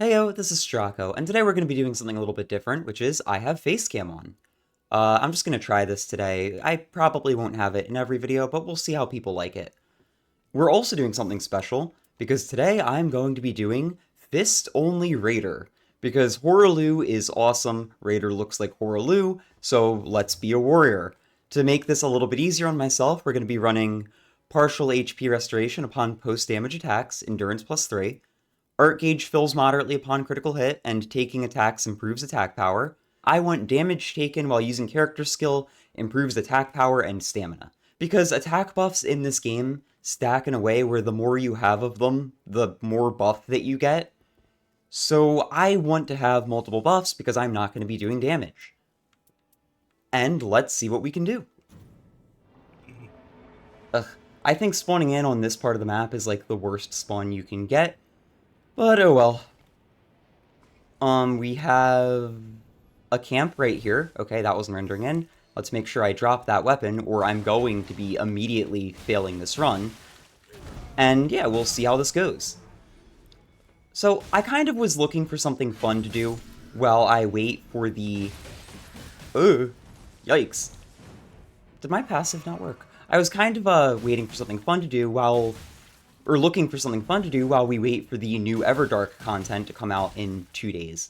Heyo, this is Stracco, and today we're going to be doing something a little bit different, which is I have Facecam on. I'm just going to try this today. I probably won't have it in every video, but we'll see how people like it. We're also doing something special, because today I'm going to be doing Fist-Only Raider. Because Horaloo is awesome, Raider looks like Horaloo, so let's be a warrior. To make this a little bit easier on myself, we're going to be running partial HP restoration upon post-damage attacks, endurance +3, Art gauge fills moderately upon critical hit, and taking attacks improves attack power. I want damage taken while using character skill, improves attack power and stamina. Because attack buffs in this game stack in a way where the more you have of them, the more buff that you get. So I want to have multiple buffs because I'm not going to be doing damage. And let's see what we can do. Ugh, I think spawning in on this part of the map is like the worst spawn you can get. But oh well. We have a camp right here. Okay, that wasn't rendering in. Let's make sure I drop that weapon, or I'm going to be immediately failing this run. And yeah, we'll see how this goes. So, I kind of was looking for something fun to do while I wait for the... Oh, yikes. Did my passive not work? I was kind of waiting for something fun to do while... Or looking for something fun to do while we wait for the new Everdark content to come out in 2 days.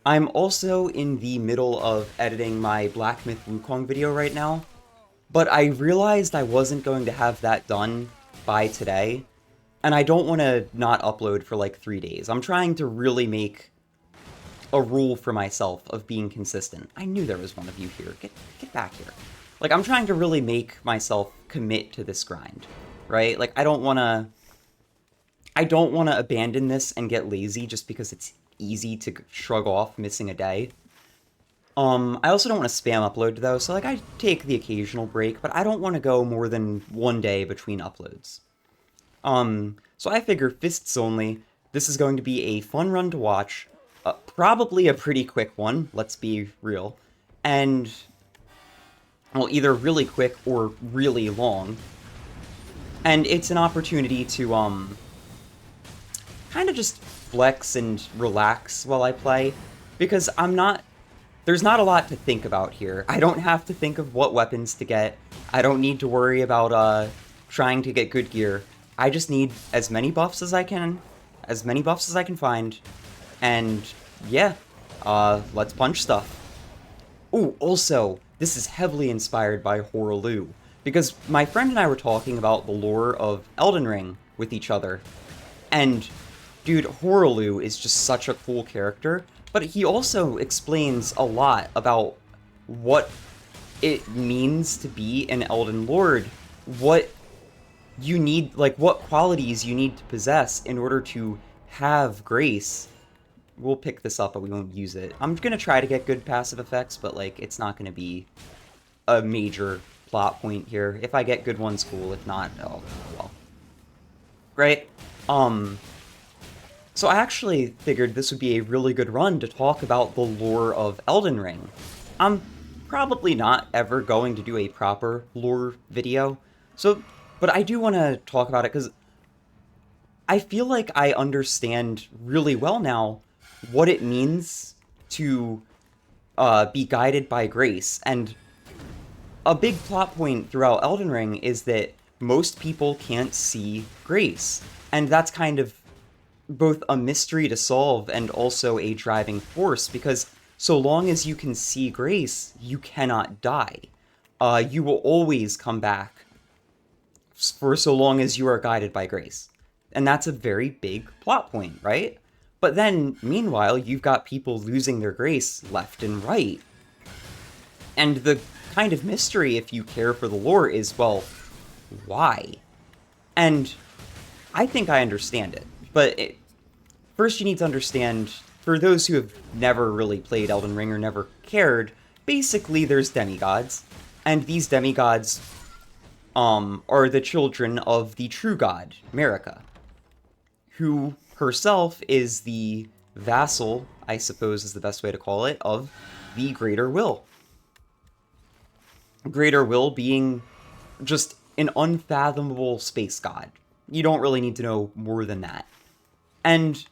I'm also in the middle of editing my Black Myth Wukong video right now, but I realized I wasn't going to have that done by today, and I don't want to not upload for like 3 days. I'm trying to really make a rule for myself of being consistent. I knew there was one of you here. Get back here. Like, I'm trying to really make myself commit to this grind, right? Like, I don't want to abandon this and get lazy just because it's easy to shrug off missing a day. I also don't want to spam upload though, so like I take the occasional break, but I don't want to go more than 1 day between uploads. So I figure fists only. This is going to be a fun run to watch, probably a pretty quick one, let's be real, and, well, either really quick or really long. And it's an opportunity to, kind of just flex and relax while I play, because there's not a lot to think about here. I don't have to think of what weapons to get. I don't need to worry about, trying to get good gear. I just need as many buffs as I can find, and yeah, let's punch stuff. Ooh, also, this is heavily inspired by Horaloo, because my friend and I were talking about the lore of Elden RIng with each other, and dude, Horaloo is just such a cool character, but he also explains a lot about what it means to be an Elden Lord, what you need, like, what qualities you need to possess in order to have grace. We'll pick this up, but we won't use it. I'm gonna try to get good passive effects, but, like, it's not gonna be a major plot point here. If I get good ones, cool. If not, oh, well. Great. So I actually figured this would be a really good run to talk about the lore of Elden RIng. I'm probably not ever going to do a proper lore video, but I do want to talk about it because I feel like I understand really well now what it means to be guided by grace, and a big plot point throughout Elden RIng is that most people can't see grace, and that's kind of both a mystery to solve and also a driving force, because so long as you can see grace, you cannot die. You will always come back for so long as you are guided by grace. And that's a very big plot point, right? But then, meanwhile, you've got people losing their grace left and right. And the kind of mystery, if you care for the lore, is, well, why? And I think I understand it. But first you need to understand, for those who have never really played Elden RIng or never cared, basically there's demigods, and these demigods are the children of the true god, Marika, who herself is the vassal, I suppose is the best way to call it, of the Greater Will. Greater Will being just an unfathomable space god. You don't really need to know more than that. And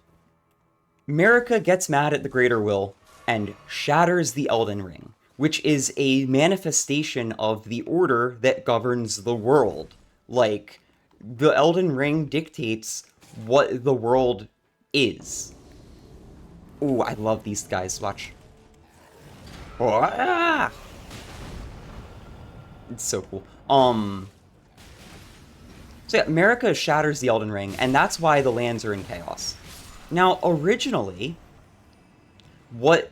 Marika gets mad at the Greater Will and shatters the Elden Ring, which is a manifestation of the order that governs the world. Like, the Elden Ring dictates what the world is. Ooh, I love these guys. Watch. Oh, ah! It's so cool. So yeah, Marika shatters the Elden Ring, and that's why the lands are in chaos. Now, originally, what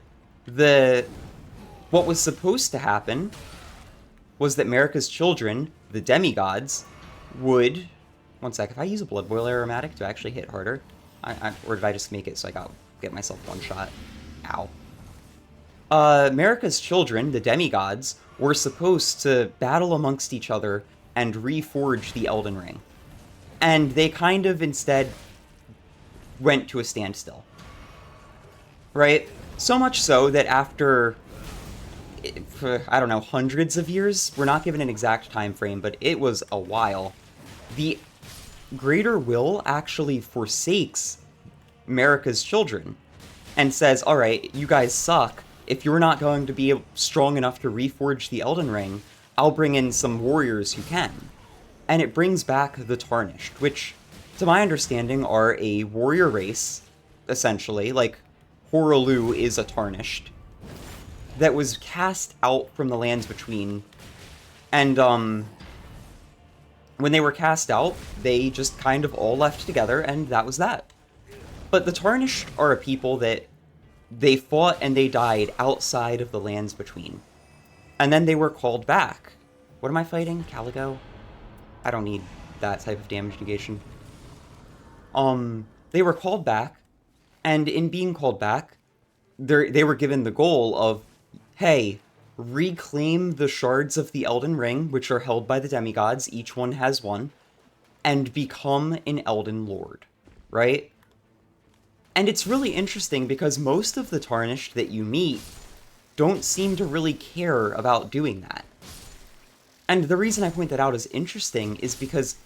was supposed to happen was that Marika's children, the demigods, would... One sec, if I use a Blood Boil aromatic, do I actually hit harder? Or did I just make it so I get myself one shot? Ow. Marika's children, the demigods, were supposed to battle amongst each other and reforge the Elden Ring. And they kind of instead went to a standstill. Right? So much so that after, I don't know, hundreds of years, we're not given an exact time frame, but it was a while, the Greater Will actually forsakes Marika's children and says, alright, you guys suck. If you're not going to be strong enough to reforge the Elden Ring, I'll bring in some warriors who can. And it brings back the Tarnished, which, to my understanding, are a warrior race, essentially. Like, Hoaraloo is a Tarnished, that was cast out from the Lands Between. And, when they were cast out, they just kind of all left together, and that was that. But the Tarnished are a people that they fought and they died outside of the Lands Between. And then they were called back. What am I fighting? Caligo? I don't need that type of damage negation. They were called back, and in being called back, they were given the goal of, hey, reclaim the shards of the Elden Ring, which are held by the demigods, each one has one, and become an Elden Lord, right? And it's really interesting because most of the Tarnished that you meet don't seem to really care about doing that. And the reason I point that out as interesting is because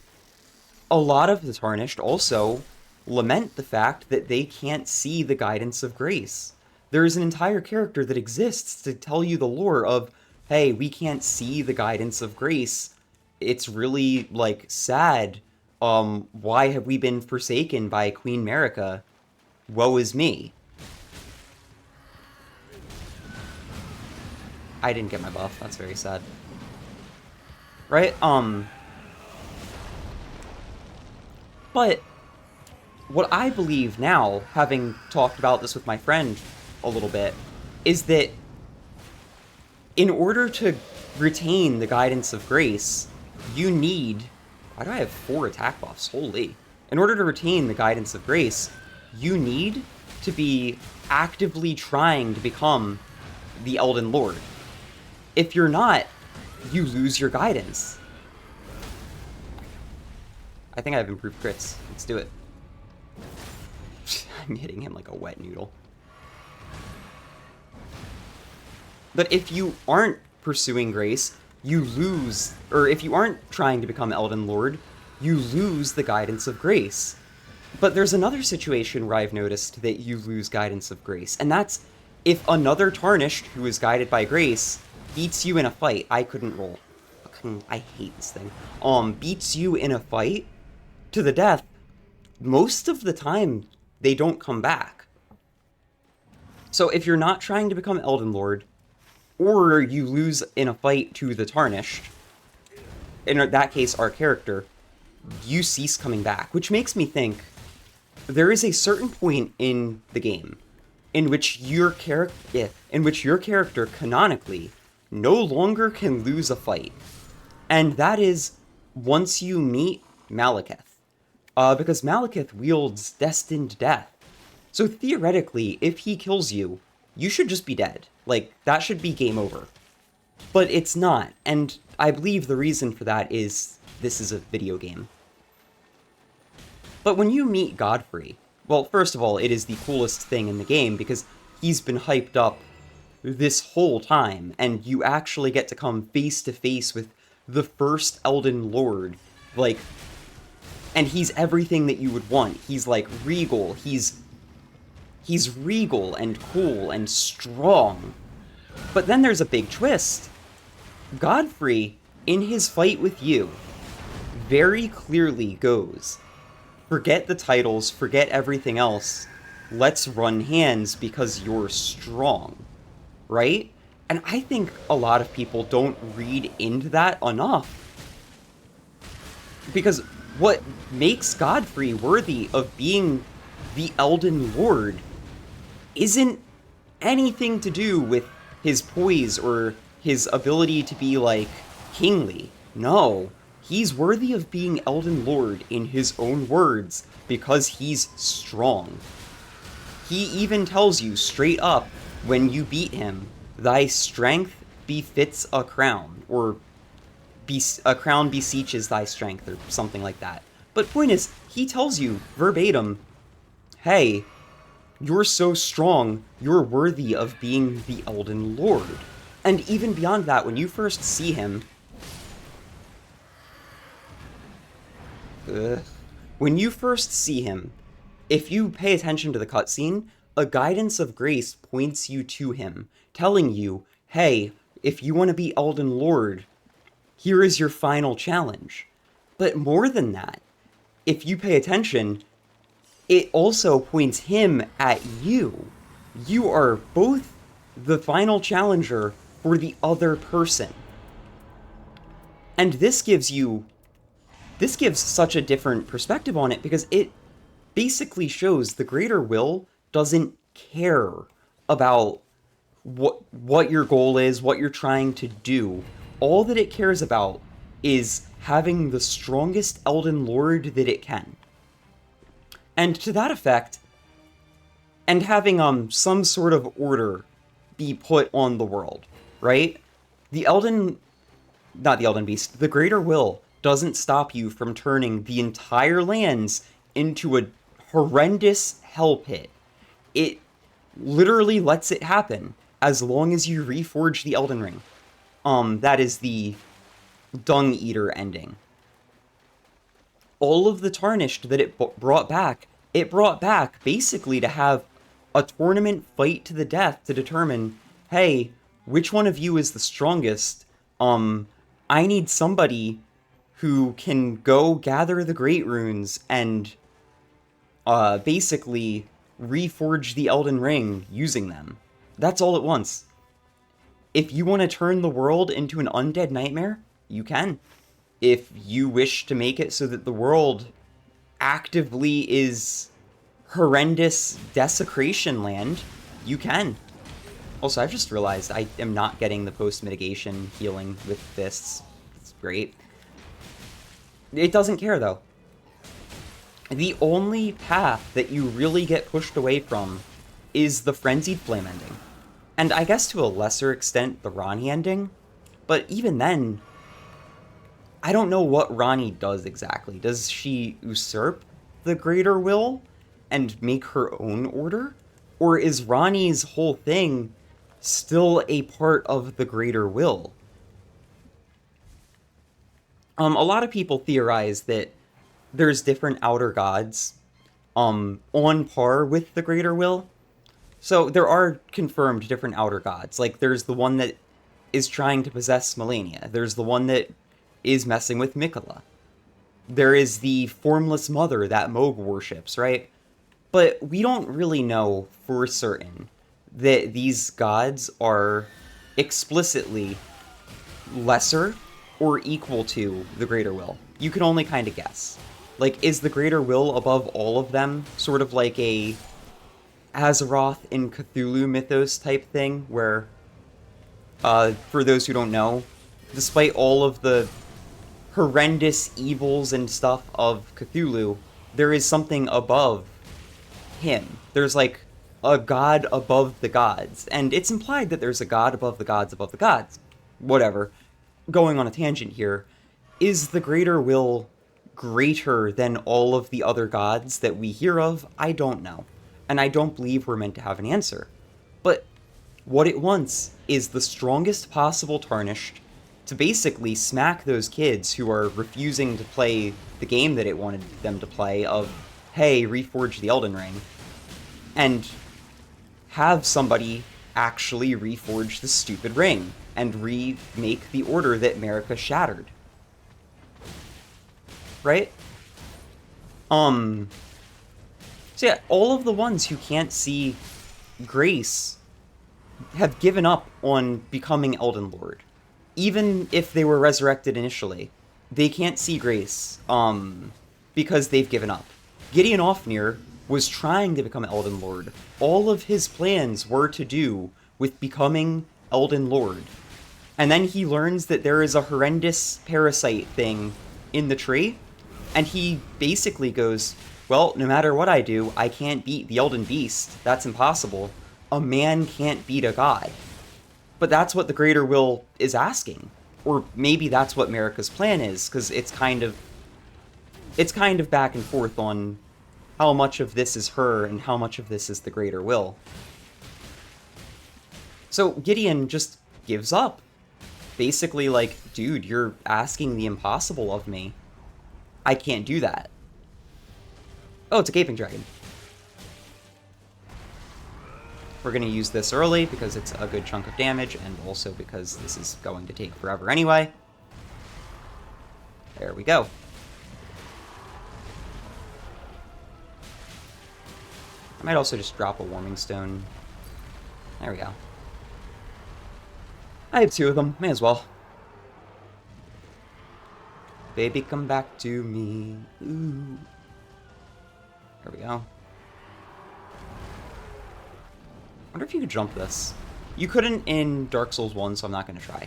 a lot of the Tarnished also lament the fact that they can't see the guidance of grace. There is an entire character that exists to tell you the lore of, hey, we can't see the guidance of grace. It's really, like, sad. Why have we been forsaken by Queen Marika? Woe is me. I didn't get my buff. That's very sad. Right? But what I believe now, having talked about this with my friend a little bit, is that in order to retain the guidance of grace, you need... Why do I have 4 attack buffs? Holy. In order to retain the guidance of grace, you need to be actively trying to become the Elden Lord. If you're not, you lose your guidance. I think I have improved crits. Let's do it. I'm hitting him like a wet noodle. But if you aren't pursuing grace, you lose, or if you aren't trying to become Elden Lord, you lose the guidance of grace. But there's another situation where I've noticed that you lose guidance of grace, and that's if another Tarnished who is guided by grace beats you in a fight. I couldn't roll. I hate this thing. Beats you in a fight to the death, most of the time they don't come back. So if you're not trying to become Elden Lord, or you lose in a fight to the Tarnished, in that case our character, you cease coming back, which makes me think there is a certain point in the game in which your character canonically no longer can lose a fight. And that is once you meet Malekith. Because Malekith wields destined death. So theoretically, if he kills you, you should just be dead. Like, that should be game over. But it's not, and I believe the reason for that is this is a video game. But when you meet Godfrey, well, first of all, it is the coolest thing in the game because he's been hyped up this whole time, and you actually get to come face to face with the first Elden Lord, like, and he's everything that you would want. He's, like, regal, he's He's regal and cool and strong. But then there's a big twist. Godfrey, in his fight with you, very clearly goes, forget the titles, forget everything else, let's run hands because you're strong, right? And I think a lot of people don't read into that enough. Because what makes Godfrey worthy of being the Elden Lord isn't anything to do with his poise or his ability to be, like, kingly. No, he's worthy of being Elden Lord in his own words because he's strong. He even tells you straight up when you beat him, thy strength befits a crown, or a crown beseeches thy strength, or something like that. But point is, he tells you verbatim, hey, you're so strong, you're worthy of being the Elden Lord. And even beyond that, when you first see him, if you pay attention to the cutscene, a guidance of grace points you to him, telling you, hey, if you want to be Elden Lord, here is your final challenge. But more than that, if you pay attention, it also points him at you. You are both the final challenger for the other person. And this gives such a different perspective on it, because it basically shows the greater will doesn't care about what your goal is, what you're trying to do. All that it cares about is having the strongest Elden Lord that it can. And to that effect, and having some sort of order be put on the world, right? The greater will doesn't stop you from turning the entire lands into a horrendous hell pit. It literally lets it happen as long as you reforge the Elden Ring. That is the Dung Eater ending. All of the Tarnished that it brought back basically to have a tournament fight to the death to determine, hey, which one of you is the strongest? I need somebody who can go gather the Great Runes and basically reforge the Elden Ring using them. That's all it wants. If you want to turn the world into an undead nightmare, you can. If you wish to make it so that the world actively is horrendous desecration land, you can. Also, I've just realized I am not getting the post-mitigation healing with fists. It's great. It doesn't care, though. The only path that you really get pushed away from is the Frenzied Flame ending. And I guess to a lesser extent, the Ranni ending. But even then, I don't know what Ranni does exactly. Does she usurp the Greater Will and make her own order? Or is Ranni's whole thing still a part of the Greater Will? A lot of people theorize that there's different outer gods on par with the Greater Will. So there are confirmed different outer gods. Like, there's the one that is trying to possess Melania. There's the one that is messing with Miquella. There is the formless mother that Moog worships, right? But we don't really know for certain that these gods are explicitly lesser or equal to the Greater Will. You can only kind of guess. Like, is the Greater Will above all of them? Sort of like a Azeroth in Cthulhu mythos type thing, where, for those who don't know, despite all of the horrendous evils and stuff of Cthulhu, there is something above him. There's, like, a god above the gods, and it's implied that there's a god above the gods above the gods. Whatever. Going on a tangent here, is the Greater Will greater than all of the other gods that we hear of? I don't know. And I don't believe we're meant to have an answer. But what it wants is the strongest possible Tarnished to basically smack those kids who are refusing to play the game that it wanted them to play of, hey, reforge the Elden Ring, and have somebody actually reforge the stupid ring and remake the order that Marika shattered. Right? So yeah, all of the ones who can't see grace have given up on becoming Elden Lord. Even if they were resurrected initially, they can't see grace, because they've given up. Gideon Ofnir was trying to become Elden Lord. All of his plans were to do with becoming Elden Lord. And then he learns that there is a horrendous parasite thing in the tree, and he basically goes, well, no matter what I do, I can't beat the Elden Beast. That's impossible. A man can't beat a god. But that's what the Greater Will is asking. Or maybe that's what Marika's plan is, because it's kind of back and forth on how much of this is her and how much of this is the Greater Will. So Gideon just gives up. Basically like, dude, you're asking the impossible of me. I can't do that. Oh, it's a Gaping Dragon. We're going to use this early because it's a good chunk of damage, and also because this is going to take forever anyway. There we go. I might also just drop a Warming Stone. There we go. I have 2 of them. May as well. Baby, come back to me. Ooh. There we go. I wonder if you could jump this. You couldn't in Dark Souls 1, so I'm not going to try.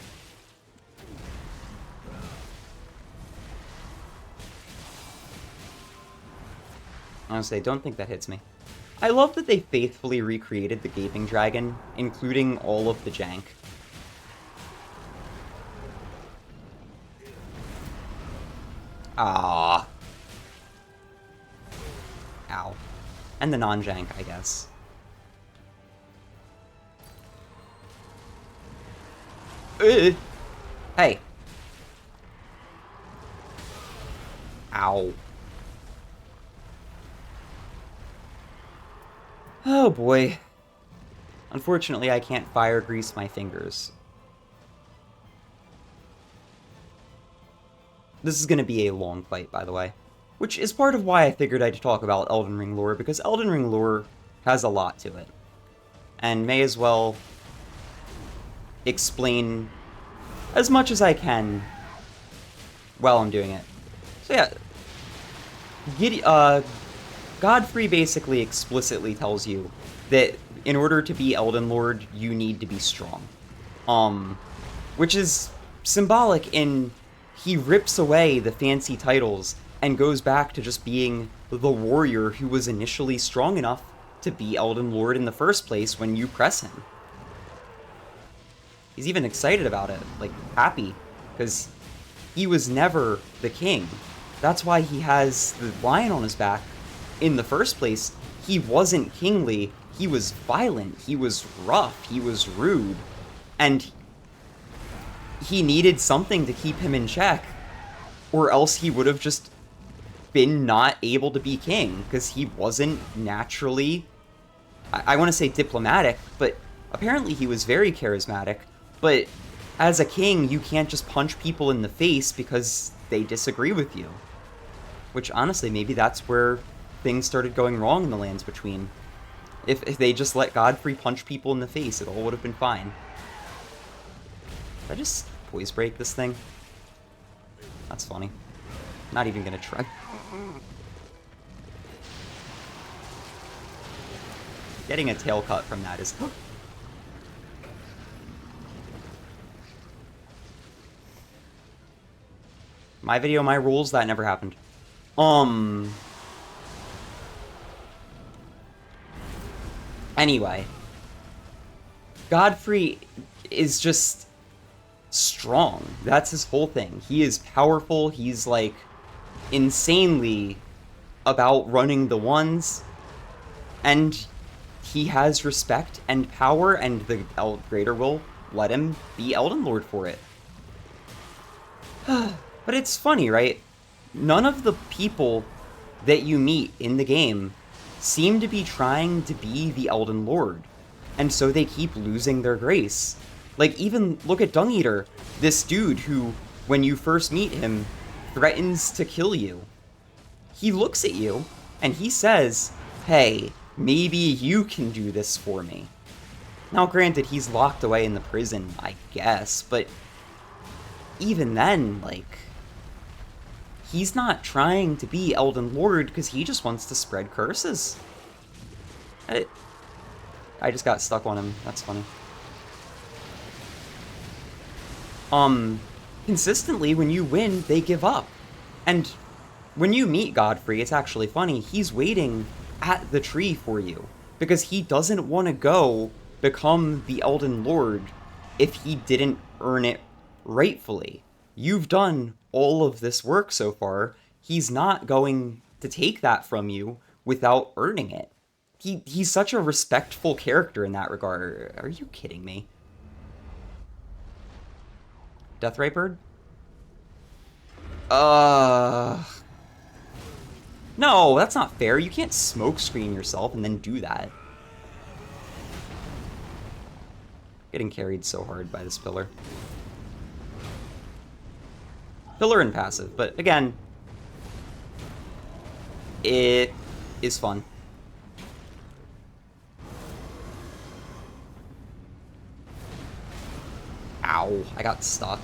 Honestly, I don't think that hits me. I love that they faithfully recreated the Gaping Dragon, including all of the jank. Ah. Ow. And the non-jank, I guess. Hey. Ow. Oh boy. Unfortunately, I can't fire grease my fingers. This is going to be a long fight, by the way. Which is part of why I figured I'd talk about Elden Ring lore, because Elden Ring lore has a lot to it. And may as well explain as much as I can while I'm doing it. So yeah, Godfrey basically explicitly tells you that in order to be Elden Lord, you need to be strong. Which is symbolic in he rips away the fancy titles and goes back to just being the warrior who was initially strong enough to be Elden Lord in the first place when you press him. He's even excited about it, like, happy, because he was never the king. That's why he has the lion on his back in the first place. He wasn't kingly, he was violent, he was rough, he was rude, and he needed something to keep him in check, or else he would have just been not able to be king, because he wasn't naturally, I want to say diplomatic, but apparently he was very charismatic. But as a king, you can't just punch people in the face because they disagree with you. Which, honestly, maybe that's where things started going wrong in the Lands Between. If they just let Godfrey punch people in the face, it all would have been fine. Did I just poise break this thing? That's funny. Not even gonna try. Getting a tail cut from that is... My video, my rules, that never happened. Anyway. Godfrey is just strong. That's his whole thing. He is powerful. He's, like, insanely about running the ones. And he has respect and power, and the Greater will let him be Elden Lord for it. But it's funny, right? None of the people that you meet in the game seem to be trying to be the Elden Lord. and so they keep losing their grace. Like, even look at Dung Eater, this dude who, when you first meet him, threatens to kill you. He looks at you, and he says, hey, maybe you can do this for me. Now, granted, he's locked away in the prison, I guess, but even then, like, he's not trying to be Elden Lord because he just wants to spread curses. I just got stuck on him. That's funny. Consistently, when you win, they give up. And when you meet Godfrey, it's actually funny, he's waiting at the tree for you. Because he doesn't want to go become the Elden Lord if he didn't earn it rightfully. You've done all of this work so far. He's not going to take that from you without earning it. He's such a respectful character in that regard. Are you kidding me? Deathray Bird? No, that's not fair. You can't smoke screen yourself and then do that. Getting carried so hard by this pillar. Pillar and passive, but again, it is fun. Ow, I got stuck.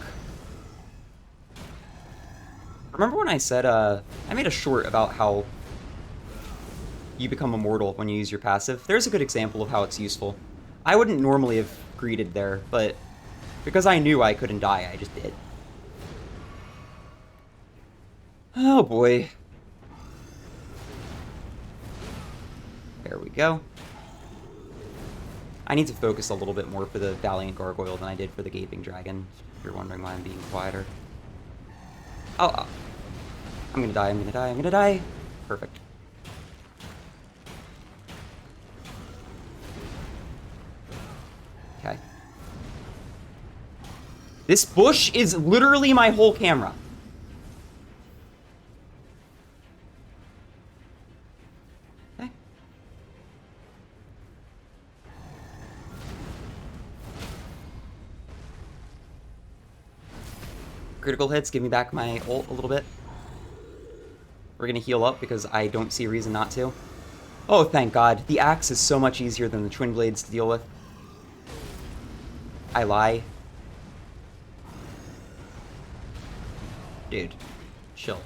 Remember when I said, I made a short about how you become immortal when you use your passive? There's a good example of how it's useful. I wouldn't normally have greeted there, but because I knew I couldn't die, I just did. Oh boy. There we go. I need to focus a little bit more for the Valiant Gargoyle than I did for the Gaping Dragon, if you're wondering why I'm being quieter. Oh, I'm gonna die, I'm gonna die, I'm gonna die! Perfect. Okay. This bush is literally my whole camera. Okay. Critical hits, give me back my ult a little bit. We're gonna heal up because I don't see a reason not to. Oh, thank God. The axe is so much easier than the twin blades to deal with. I lie. Dude, chill.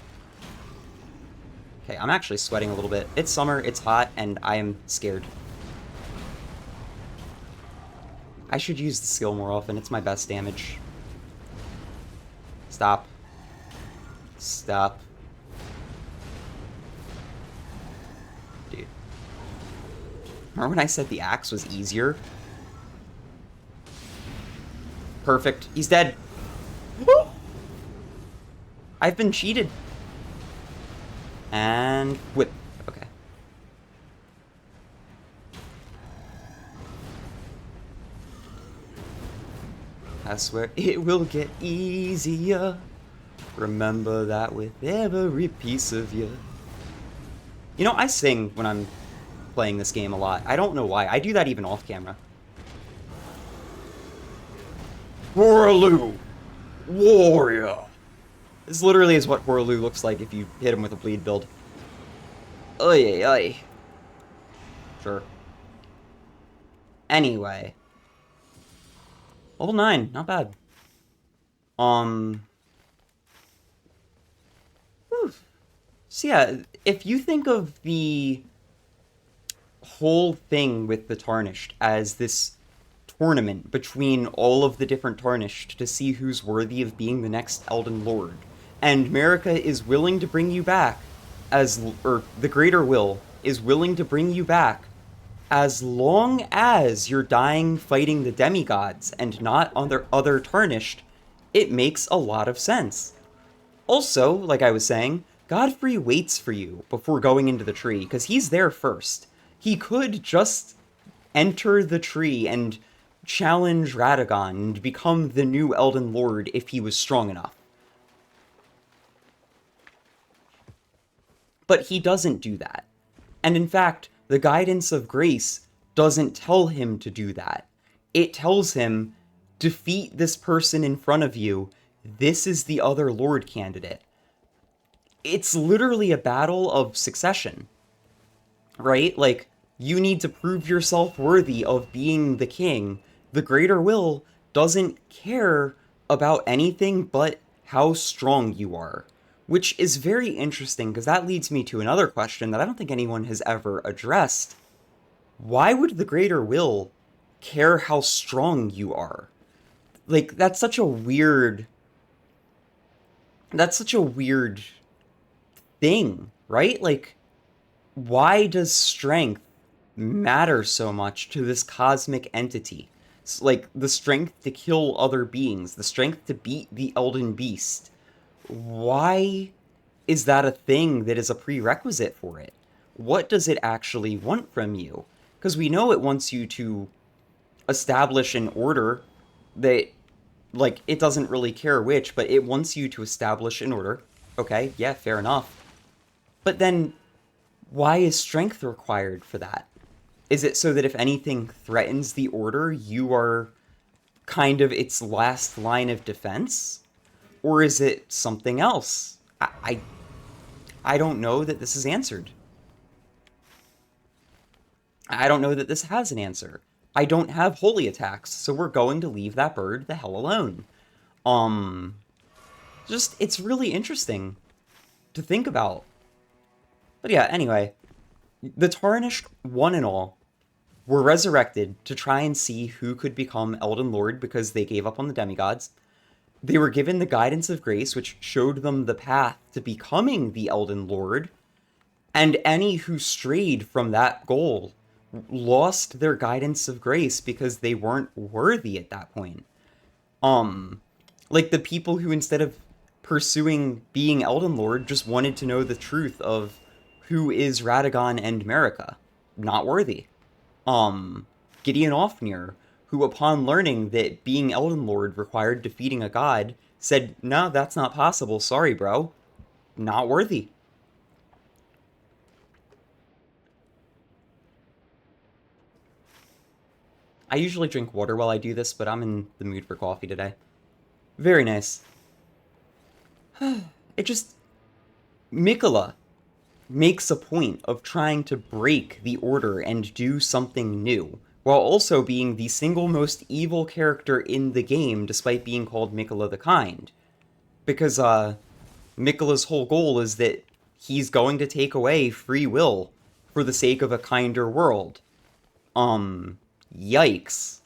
Okay, I'm actually sweating a little bit. It's summer, it's hot, and I am scared. I should use the skill more often. It's my best damage. Stop. Stop. Dude. Remember when I said the axe was easier? Perfect. He's dead. I've been cheated. And whip. Okay. I swear it will get easier. Remember that with every piece of you. You know, I sing when I'm playing this game a lot. I don't know why. I do that even off camera. Horaloo! Warrior! This literally is what Horaloo looks like if you hit him with a bleed build. Oy, oy. Sure. Anyway. Level 9, not bad. Whew. So yeah, if you think of the whole thing with the Tarnished as this tournament between all of the different Tarnished to see who's worthy of being the next Elden Lord, and Marika is willing to bring you back or the Greater Will is willing to bring you back as long as you're dying fighting the demigods and not other Tarnished, it makes a lot of sense. Also, like I was saying, Godfrey waits for you before going into the tree, because he's there first. He could just enter the tree and challenge Radagon and become the new Elden Lord if he was strong enough. But he doesn't do that. And in fact, the guidance of grace doesn't tell him to do that. It tells him, defeat this person in front of you. This is the other Lord candidate. It's literally a battle of succession, right? Like, you need to prove yourself worthy of being the king. The greater will doesn't care about anything but how strong you are, which is very interesting because that leads me to another question that I don't think anyone has ever addressed. Why would the greater will care how strong you are? Like, that's such a weird thing, right? Like, why does strength matter so much to this cosmic entity? It's like, the strength to kill other beings, the strength to beat the Elden Beast. Why is that a thing that is a prerequisite for it? What does it actually want from you? Because we know it wants you to establish an order that, like, it doesn't really care which, but it wants you to establish an order. Okay, yeah, fair enough. But then, why is strength required for that? Is it so that if anything threatens the order, you are kind of its last line of defense? Or is it something else? I don't know that this is answered. I don't know that this has an answer. I don't have holy attacks, so we're going to leave that bird the hell alone. Just, it's really interesting to think about. But yeah, anyway, the Tarnished, one and all, were resurrected to try and see who could become Elden Lord because they gave up on the demigods. They were given the guidance of grace, which showed them the path to becoming the Elden Lord, and any who strayed from that goal lost their guidance of grace because they weren't worthy at that point. Like the people who, instead of pursuing being Elden Lord, just wanted to know the truth of who is Radagon and Marika. Not worthy. Gideon Ofnir, who upon learning that being Elden Lord required defeating a god, said, no, that's not possible, sorry bro. Not worthy. I usually drink water while I do this, but I'm in the mood for coffee today. Very nice. It just... Miquella makes a point of trying to break the order and do something new, while also being the single most evil character in the game, despite being called Miquella the Kind. Because, Miquella's whole goal is that he's going to take away free will for the sake of a kinder world. Yikes.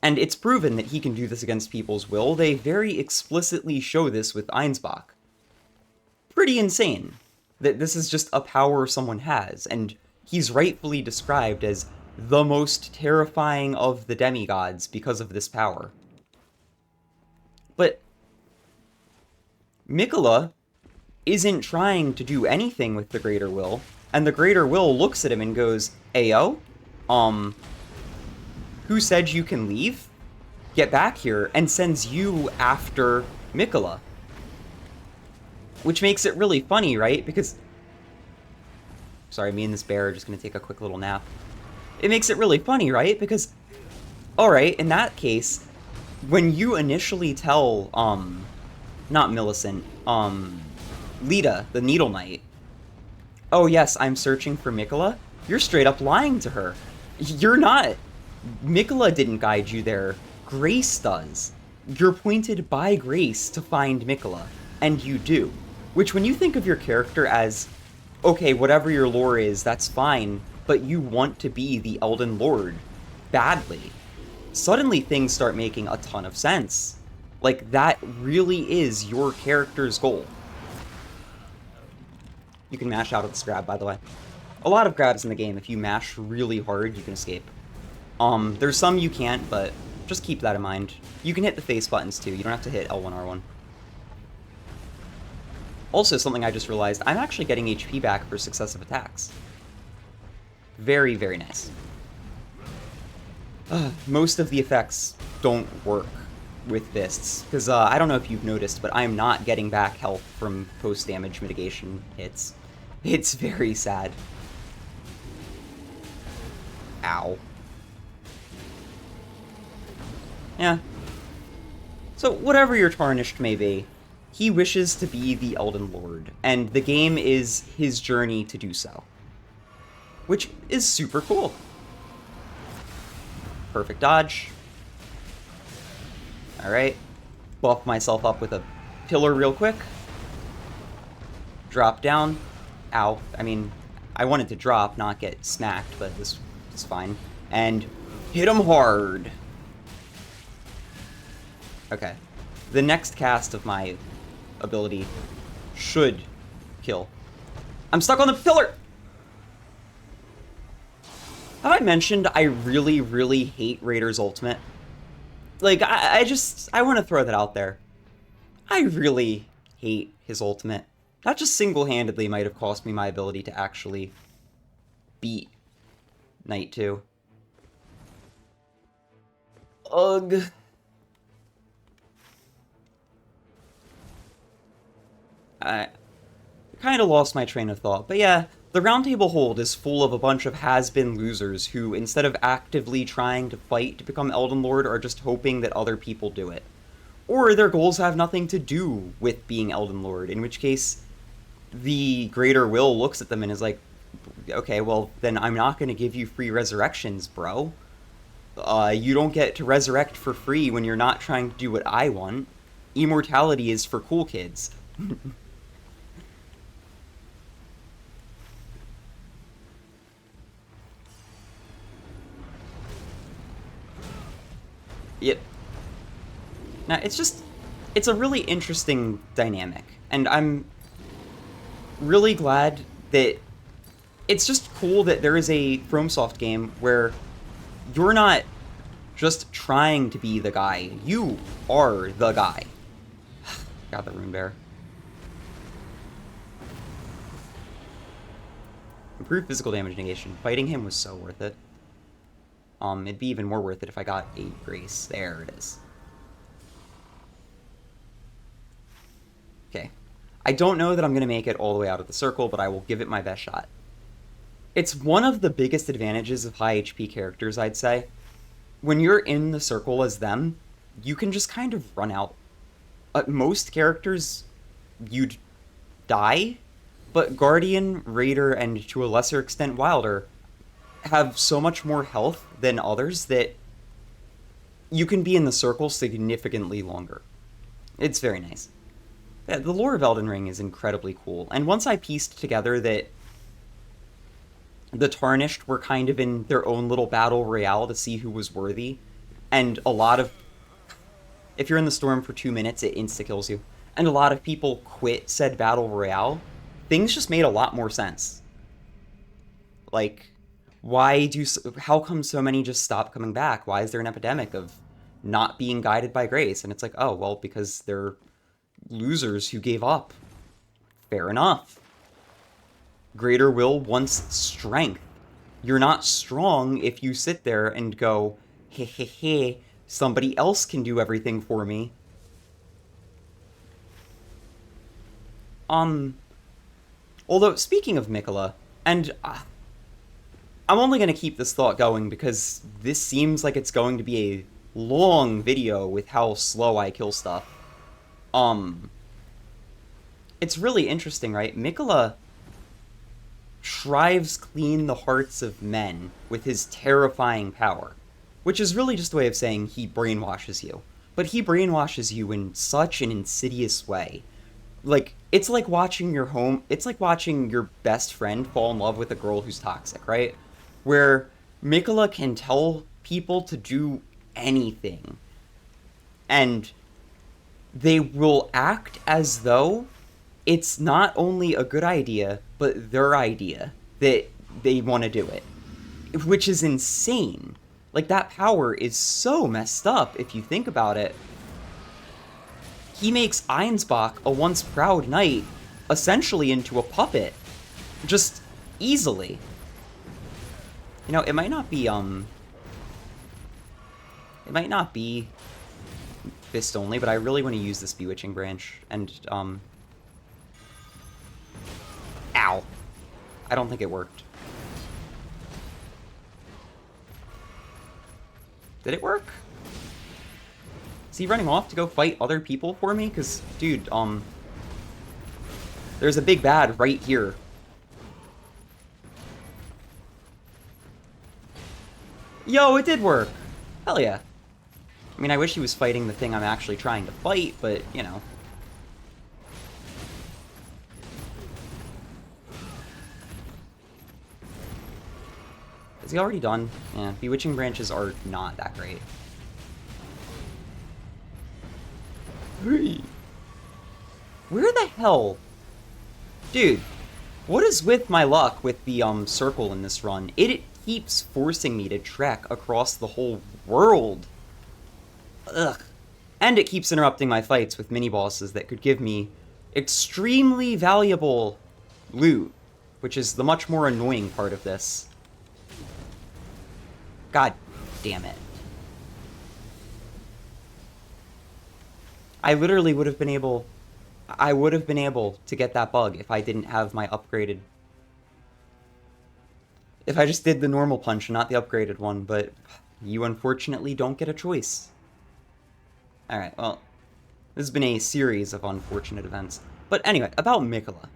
And it's proven that he can do this against people's will. They very explicitly show this with Einsbach. Pretty insane that this is just a power someone has, and he's rightfully described as the most terrifying of the demigods because of this power. But Miquella isn't trying to do anything with the Greater Will, and the Greater Will looks at him and goes, Ayo, who said you can leave? Get back here, and sends you after Miquella. Which makes it really funny, right? Because... Sorry, me and this bear are just going to take a quick little nap. It makes it really funny, right? Because, alright, in that case, when you initially tell, not Millicent, Lita, the Needle Knight, oh yes, I'm searching for Miquella, you're straight up lying to her. You're not. Miquella didn't guide you there. Grace does. You're pointed by Grace to find Miquella, and you do. Which, when you think of your character as, okay, whatever your lore is, that's fine, but you want to be the Elden Lord badly, suddenly things start making a ton of sense. Like, that really is your character's goal. You can mash out of this grab, by the way. A lot of grabs in the game, if you mash really hard, you can escape. There's some you can't, but just keep that in mind. You can hit the face buttons too, you don't have to hit L1, R1. Also, something I just realized, I'm actually getting HP back for successive attacks. Very, very nice. Most of the effects don't work with fists, because I don't know if you've noticed, but I'm not getting back health from post-damage mitigation hits. It's very sad. Ow. Yeah. So, whatever your Tarnished may be, he wishes to be the Elden Lord, and the game is his journey to do so. Which is super cool. Perfect dodge. Alright. Buff myself up with a pillar real quick. Drop down. Ow. I mean, I wanted to drop, not get smacked, but this is fine. And hit him hard. Okay. The next cast of my ability should kill. I'm stuck on the pillar! Have I mentioned I really, really hate Raider's ultimate? Like, I want to throw that out there. I really hate his ultimate. That just single-handedly might have cost me my ability to actually beat Knight 2. Ugh. I kind of lost my train of thought, but yeah, the Roundtable Hold is full of a bunch of has-been losers who, instead of actively trying to fight to become Elden Lord, are just hoping that other people do it. Or their goals have nothing to do with being Elden Lord, in which case the Greater Will looks at them and is like, okay, well, then I'm not going to give you free resurrections, bro. You don't get to resurrect for free when you're not trying to do what I want. Immortality is for cool kids. Yep. Now, it's a really interesting dynamic, and I'm really glad that it's just cool that there is a FromSoft game where you're not just trying to be the guy, you are the guy. Got the Rune Bear. Improved physical damage negation. Fighting him was so worth it. It'd be even more worth it if I got a Grace. There it is. Okay. I don't know that I'm going to make it all the way out of the circle, but I will give it my best shot. It's one of the biggest advantages of high HP characters, I'd say. When you're in the circle as them, you can just kind of run out. Most characters, you'd die, but Guardian, Raider, and to a lesser extent Wilder have so much more health than others that you can be in the circle significantly longer. It's very nice. Yeah, the lore of Elden Ring is incredibly cool, and once I pieced together that the Tarnished were kind of in their own little battle royale to see who was worthy, and a lot of... If you're in the storm for 2 minutes, it insta-kills you, and a lot of people quit said battle royale, things just made a lot more sense. Like, how come so many just stop coming back? Why is there an epidemic of not being guided by grace? And it's like, oh, well, because they're losers who gave up. Fair enough. Greater Will wants strength. You're not strong if you sit there and go, heh heh heh, somebody else can do everything for me. Although, speaking of Miquella, and I'm only going to keep this thought going because this seems like it's going to be a long video with how slow I kill stuff. It's really interesting, right? Miquella shrives clean the hearts of men with his terrifying power, which is really just a way of saying he brainwashes you. But he brainwashes you in such an insidious way. Like, it's like watching your best friend fall in love with a girl who's toxic, right? Where Miquella can tell people to do anything, and they will act as though it's not only a good idea, but their idea that they want to do it. Which is insane. Like, that power is so messed up if you think about it. He makes Einsbach, a once proud knight, essentially into a puppet. Just easily. You know, it might not be fist only, but I really want to use this Bewitching Branch, and, ow. I don't think it worked. Did it work? Is he running off to go fight other people for me? Because, dude, there's a big bad right here. Yo, it did work! Hell yeah. I mean, I wish he was fighting the thing I'm actually trying to fight, but, you know. Is he already done? Yeah, Bewitching Branches are not that great. Hey. Where the hell? Dude, what is with my luck with the circle in this run? It keeps forcing me to trek across the whole world. Ugh. And it keeps interrupting my fights with mini-bosses that could give me extremely valuable loot, which is the much more annoying part of this. God damn it. I literally would have been able... I would have been able to get that bug if I didn't have my upgraded... If I just did the normal punch and not the upgraded one, but you unfortunately don't get a choice. Alright, well, this has been a series of unfortunate events. But anyway, about Miquella.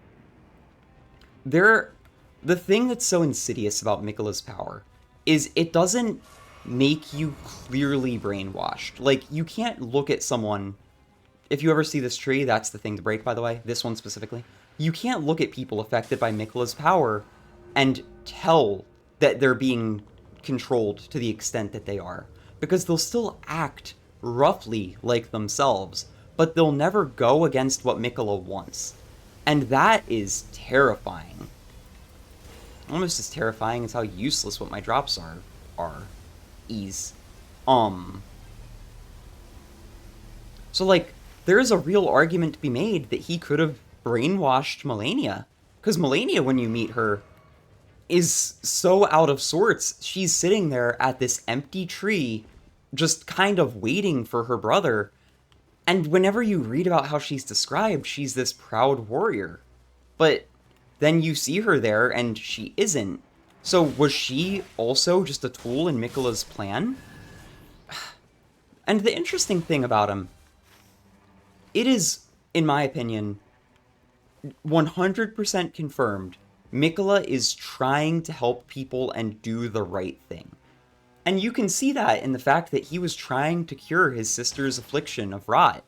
The thing that's so insidious about Miquella's power is it doesn't make you clearly brainwashed. Like, you can't look at someone... If you ever see this tree, that's the thing to break, by the way. This one specifically. You can't look at people affected by Miquella's power and tell that they're being controlled to the extent that they are. Because they'll still act roughly like themselves, but they'll never go against what Miquella wants. And that is terrifying. Almost as terrifying as how useless what my drops are. So, like, there is a real argument to be made that he could have brainwashed Malenia. Because Malenia, when you meet her, is so out of sorts. She's sitting there at this empty tree, just kind of waiting for her brother. And whenever you read about how she's described, she's this proud warrior. But then you see her there, and she isn't. So was she also just a tool in Miquella's plan? And the interesting thing about him, it is, in my opinion, 100% confirmed Miquella is trying to help people and do the right thing. And you can see that in the fact that he was trying to cure his sister's affliction of rot.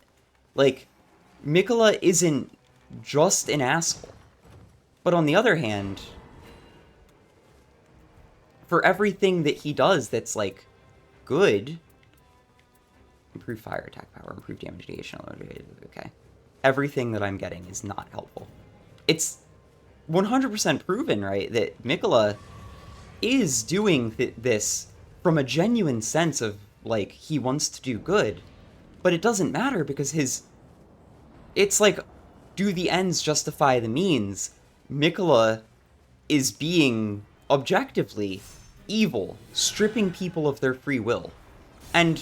Like, Miquella isn't just an asshole. But on the other hand, for everything that he does that's, like, good... Improve fire attack power, improve damage mitigation, okay. Everything that I'm getting is not helpful. It's 100% proven, right, that Miquella is doing this from a genuine sense of, like, he wants to do good. But it doesn't matter because it's like, do the ends justify the means? Miquella is being, objectively, evil, stripping people of their free will. And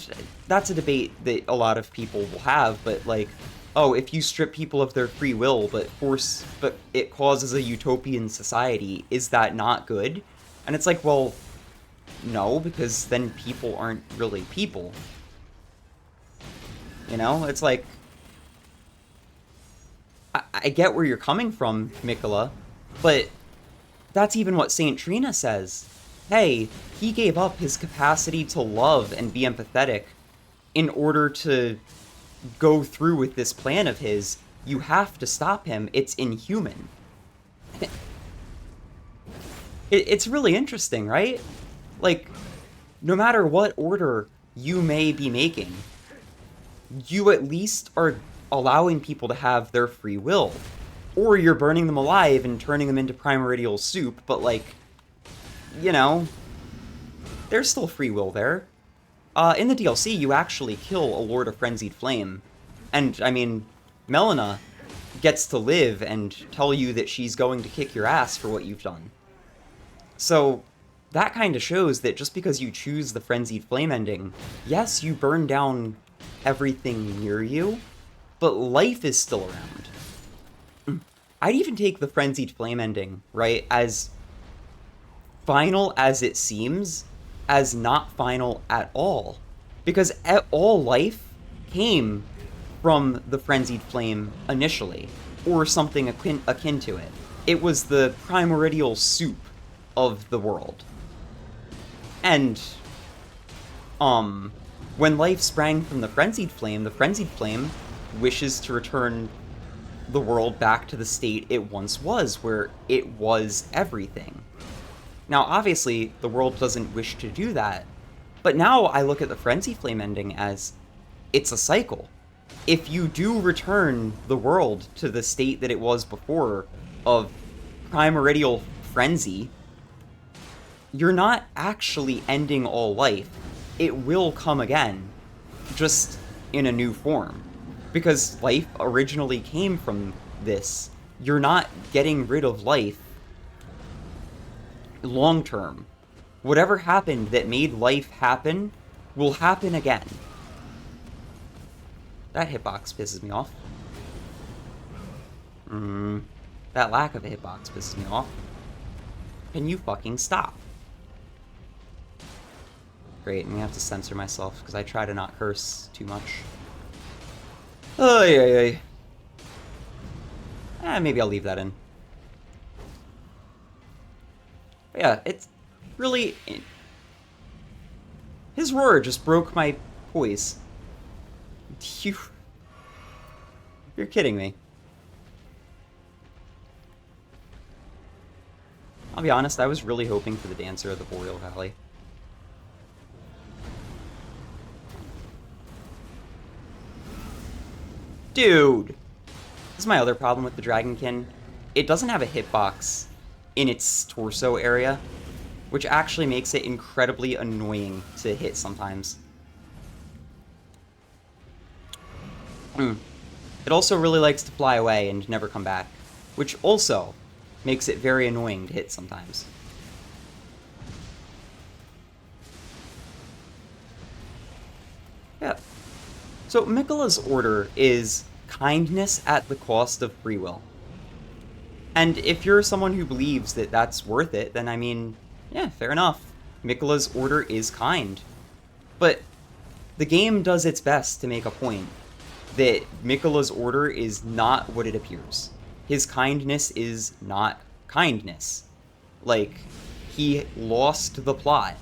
that's a debate that a lot of people will have, but, like, oh, if you strip people of their free will, but it causes a utopian society, is that not good? And it's like, well, no, because then people aren't really people. You know? It's like, I get where you're coming from, Miquella, but that's even what Saint Trina says. Hey, he gave up his capacity to love and be empathetic in order to go through with this plan of his. You have to stop him. It's inhuman. It's really interesting, right? Like, no matter what order you may be making, you at least are allowing people to have their free will. Or you're burning them alive and turning them into primordial soup, but, like, you know, there's still free will there. In the DLC, you actually kill a Lord of Frenzied Flame. And, I mean, Melina gets to live and tell you that she's going to kick your ass for what you've done. So, that kind of shows that just because you choose the Frenzied Flame ending, yes, you burn down everything near you, but life is still around. I'd even take the Frenzied Flame ending, right, as final as it seems, as not final at all. Because all life came from the Frenzied Flame initially, or something akin to it. It was the primordial soup of the world. And, when life sprang from the Frenzied Flame wishes to return the world back to the state it once was, where it was everything. Now, obviously, the world doesn't wish to do that, but now I look at the Frenzied Flame ending as it's a cycle. If you do return the world to the state that it was before, of primordial frenzy, you're not actually ending all life. It will come again, just in a new form. Because life originally came from this. You're not getting rid of life long term. Whatever happened that made life happen will happen again. That hitbox pisses me off. That lack of a hitbox pisses me off. Can you fucking stop? Great, I'm gonna have to censor myself because I try to not curse too much. Maybe I'll leave that in. But yeah, it's really... His roar just broke my poise. You're kidding me. I'll be honest, I was really hoping for the Dancer of the Boreal Valley. Dude! This is my other problem with the Dragonkin. It doesn't have a hitbox in its torso area, which actually makes it incredibly annoying to hit sometimes. It also really likes to fly away and never come back, which also makes it very annoying to hit sometimes. Yeah. So Miquella's order is kindness at the cost of free will. And if you're someone who believes that that's worth it, then I mean, yeah, fair enough. Miquella's order is kind. But the game does its best to make a point that Miquella's order is not what it appears. His kindness is not kindness. Like, he lost the plot.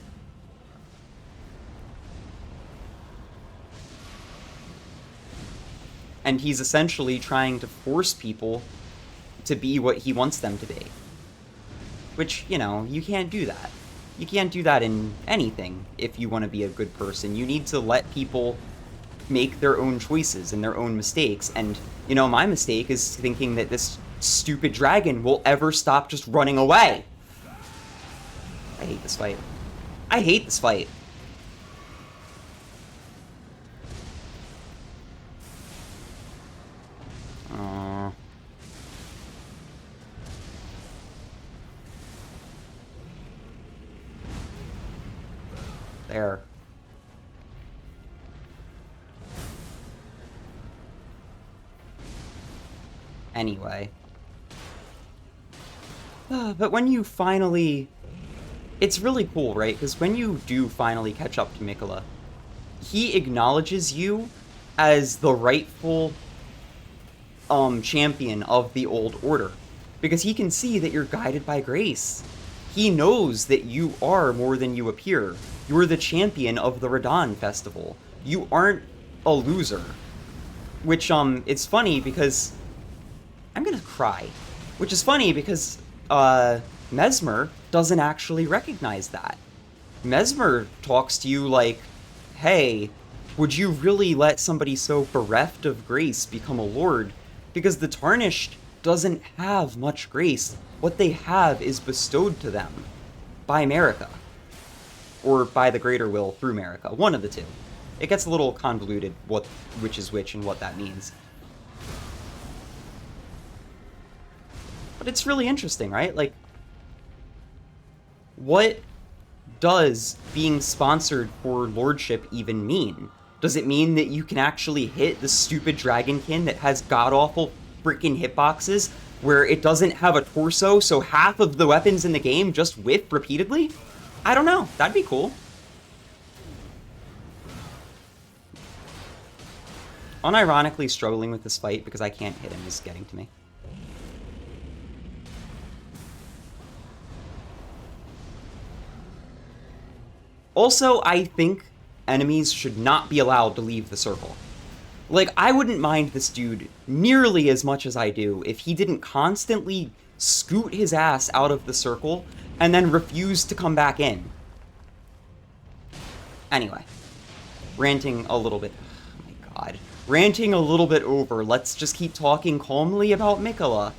And he's essentially trying to force people to be what he wants them to be. Which, you know, you can't do that. You can't do that in anything if you want to be a good person. You need to let people make their own choices and their own mistakes. And, you know, my mistake is thinking that this stupid dragon will ever stop just running away. I hate this fight. I hate this fight. There. Anyway. But when you finally... It's really cool, right? Because when you do finally catch up to Miquella, he acknowledges you as the rightful champion of the Old Order. Because he can see that you're guided by grace. He knows that you are more than you appear. You're the champion of the Radahn Festival. You aren't a loser. Which, it's funny because... I'm gonna cry. Which is funny because, Mesmer doesn't actually recognize that. Mesmer talks to you like, hey, would you really let somebody so bereft of grace become a lord? Because the Tarnished doesn't have much grace. What they have is bestowed to them by Marika. Or by the Greater Will through Marika. One of the two. It gets a little convoluted which is which and what that means. But it's really interesting, right? Like, what does being sponsored for lordship even mean? Does it mean that you can actually hit the stupid Dragonkin that has god-awful freaking hitboxes where it doesn't have a torso, so half of the weapons in the game just whiff repeatedly? I don't know. That'd be cool. unironically struggling with this fight because I can't hit him is getting to me. Also, I think enemies should not be allowed to leave the circle. Like, I wouldn't mind this dude nearly as much as I do if he didn't constantly scoot his ass out of the circle and then refuse to come back in. Anyway, ranting a little bit. Oh my god. Ranting a little bit over. Let's just keep talking calmly about Miquella.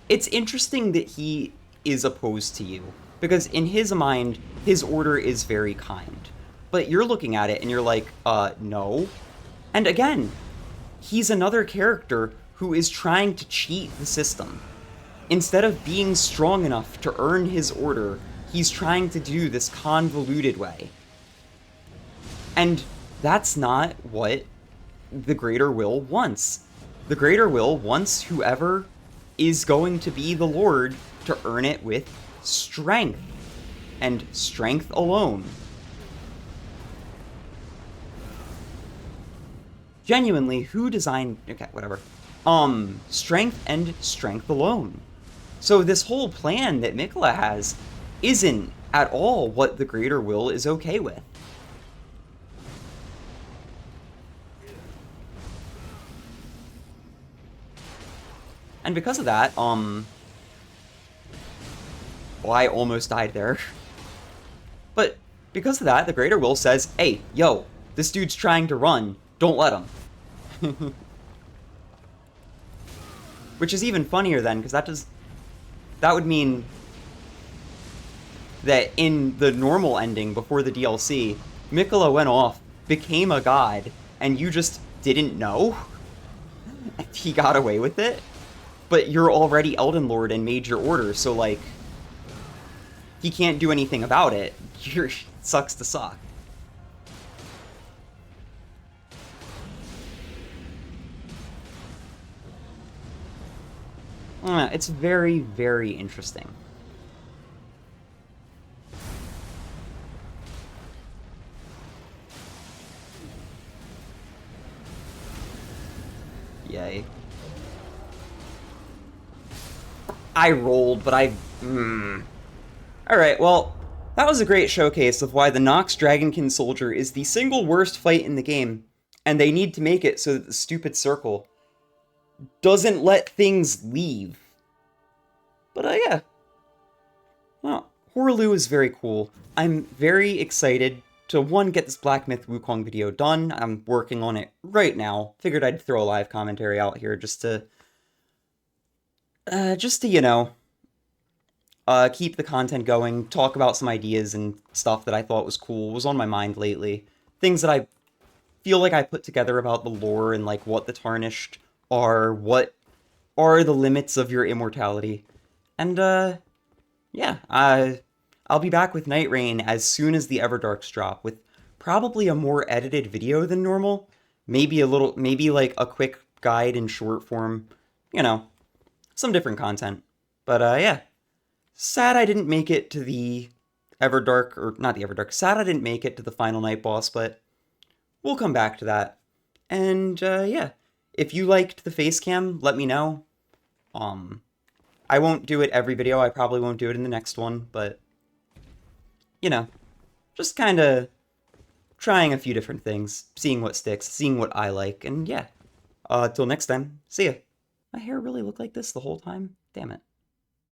It's interesting that he is opposed to you, because in his mind, his order is very kind. But you're looking at it and you're like, no. And again, he's another character who is trying to cheat the system. Instead of being strong enough to earn his order, he's trying to do this convoluted way. And that's not what the Greater Will wants. The Greater Will wants whoever is going to be the Lord to earn it with strength. And strength alone. Genuinely, who designed... Okay, whatever. Strength and strength alone. So this whole plan that Miquella has isn't at all what the Greater Will is okay with. And because of that, well, I almost died there. But because of that, the Greater Will says, hey, yo, this dude's trying to run. Don't let him. Which is even funnier then, because that would mean that in the normal ending before the DLC, Miquella went off, became a god, and you just didn't know? And he got away with it? But you're already Elden Lord and made your order, so like, he can't do anything about it. Sucks to suck. It's very, very interesting. Yay. I rolled, but Alright, well, that was a great showcase of why the Nox Dragonkin Soldier is the single worst fight in the game, and they need to make it so that the stupid circle doesn't let things leave. But, yeah. Well, Horlu is very cool. I'm very excited to, one, get this Black Myth Wukong video done. I'm working on it right now. Figured I'd throw a live commentary out here just to, you know, keep the content going, talk about some ideas and stuff that I thought was cool, was on my mind lately. Things that I feel like I put together about the lore and, like, what the Tarnished are, what are the limits of your immortality. And, yeah, I'll be back with Nightreign as soon as the Everdarks drop, with probably a more edited video than normal. Maybe like a quick guide in short form, you know, some different content. But, yeah. Sad I didn't make it to the Everdark, or not the Everdark, sad I didn't make it to the final night boss, but we'll come back to that. And, yeah. If you liked the face cam, let me know. I won't do it every video, I probably won't do it in the next one, but, you know, just kind of trying a few different things, seeing what sticks, seeing what I like, and yeah. Till next time, see ya. My hair really looked like this the whole time? Damn it.